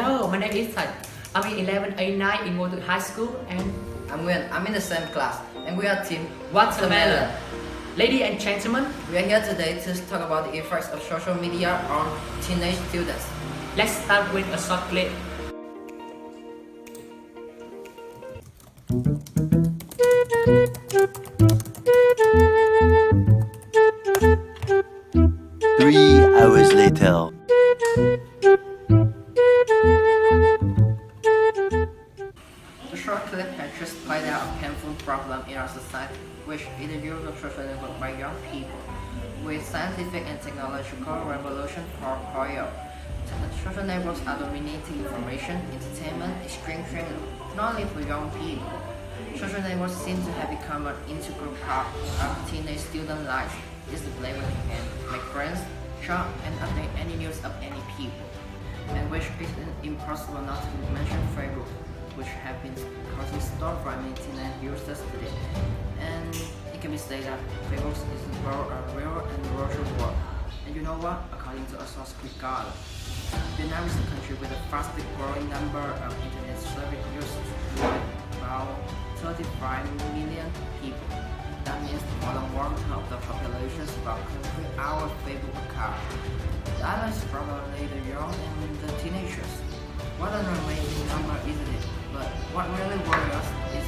Hello, my name is Thach. I'm in 11A9 in Ngoc High School and I'm Nguyên. I'm in the same class and we are team Watermelon. Ladies and gentlemen, we are here today to talk about the effects of social media on teenage students. Let's start with a short clip. Hours later. The short clip has just pointed out a painful problem in our society, which is the use of social network by young people. With scientific and technological revolution for oil, social networks are dominating information, entertainment, extreme not only for young people. Social networks seem to have become an integral part of teenage student lives. It's the place where you can make friends, shop, and update any news of any people. And which is impossible not to mention Facebook, which have been causing storm for many teenage users today. And it can be said that Facebook is a real and virtual world. And you know what? According to a source regard, Vietnam is the country with the fastest growing number of internet service users, with about 35 million people. That means more than 1/2 of the population is about complete our Facebook account. The other is probably the young and the teenagers. What an amazing number, isn't it? But what really worries us is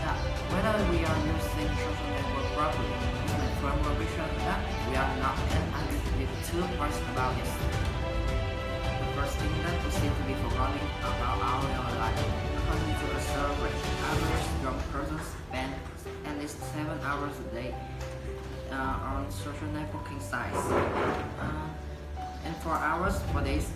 that whether we are using social network properly, even from a vision that we are not, and I with 2 points about this. The first thing that we seem to be forgetting about our real life. According to a survey, average young person spend at least 7 hours a day on social networking sites. And for hours, for days,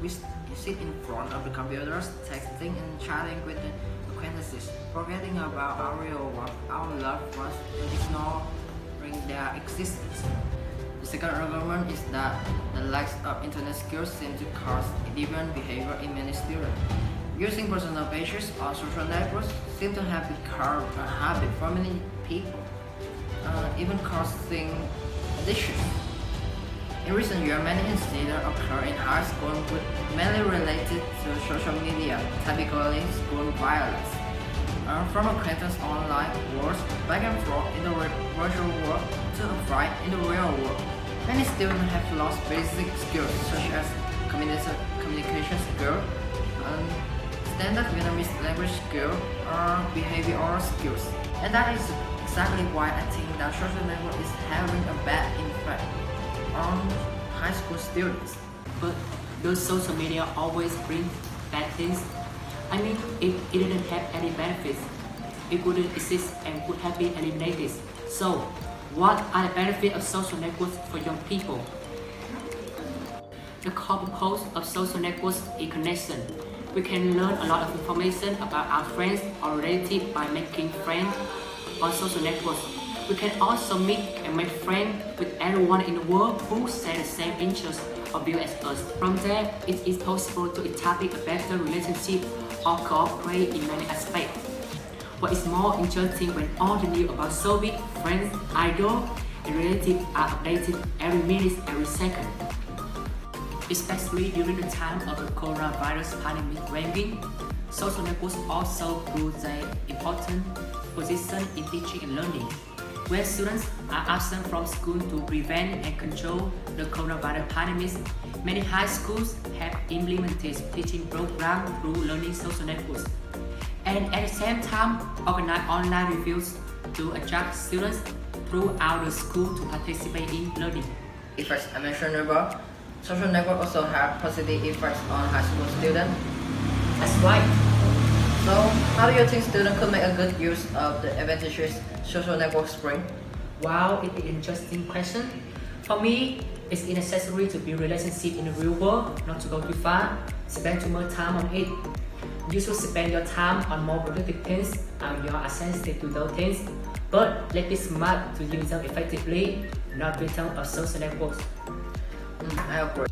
we sit in front of the computers, texting and chatting with the acquaintances, forgetting about our real work, our loved ones, and ignoring their existence. The second argument is that the lack of internet skills seem to cause different behavior in many students. Using personal pages or social networks seem to have become a habit for many people, even causing addiction. In recent years, many incidents occur in high school mainly related to social media, typically school violence. From acquaintance online wars back and forth in the virtual world to a fight in the real world. Many students have lost basic skills such as communication skills, standard Vietnamese language skills, or behavioral skills. And that is exactly why I think that social network is having a bad effect on high school students. But does social media always bring bad things? I mean, if it didn't have any benefits, it wouldn't exist and would have been eliminated. So, what are the benefits of social networks for young people? The core purpose of social networks is connection. We can learn a lot of information about our friends or relatives by making friends on social networks. We can also meet and make friends with everyone in the world who share the same interests or views as us. From there, it is possible to establish a better relationship or cooperate in many aspects. What is more interesting when all the news about Soviet, friends, idols, and relatives are updated every minute, every second. Especially during the time of the coronavirus pandemic raging, social networks also grew their important position in teaching and learning. Where students are absent from school to prevent and control the coronavirus pandemic, many high schools have implemented teaching programs through learning social networks. And at the same time, organize online reviews to attract students throughout the school to participate in learning. Effects I mentioned above. Social networks also have positive effects on high school students. That's right. So, how do you think students could make a good use of the advantages social networks bring? Wow, it's an interesting question. For me, it's necessary to build relationships in the real world, not to go too far, spend too much time on it. You should spend your time on more productive things and you are sensitive to those things. But let's be smart to use them effectively, not victim of social networks. I agree.